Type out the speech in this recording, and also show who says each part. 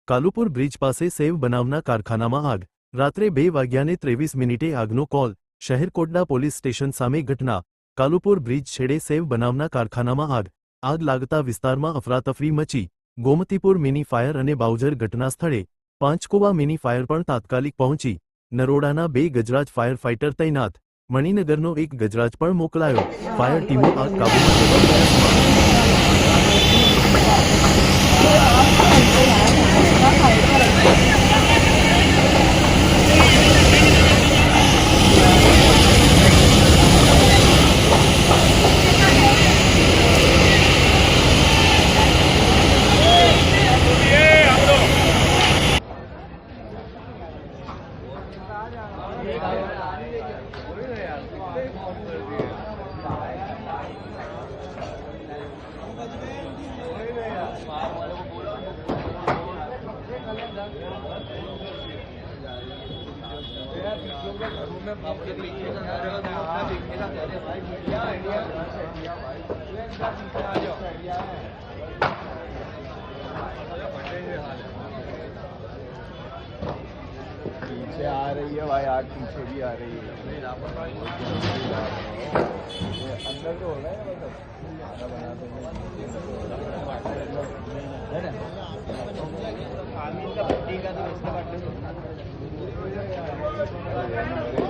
Speaker 1: Kalupur bridge પાસે સેવ બનાવના કારખાનામાં આગ. રાત્રે 2 વાગ્યાને 23 મિનિટે આગનો કોલ. શહેર કોટડા પોલીસ સ્ટેશન સામે ઘટના. કાલુપુર બ્રિજ છેડે સેવ બનાવના કારખાનામાં આગ. આગ લાગતા વિસ્તારમાં અફરાતફરી મચી. ગોમતીપુર મિની ફાયર અને બાઉજર ઘટના સ્થળે. પાંચકુવા મિની ફાયર પણ તાત્કાલિક પહોંચી. નરોડાના 2 ગજરાજ ફાયર ફાઇટર તૈનાત. મણિનગરનો 1 ગજરાજ પણ મોકલાયો. ફાયર ટીમો આગ કાબૂમાં લેવા
Speaker 2: पीछे आ रही है भाई, आग पीछे भी आ रही है। अंदर तो हो रहा है मतलब खाना बनाते हैं।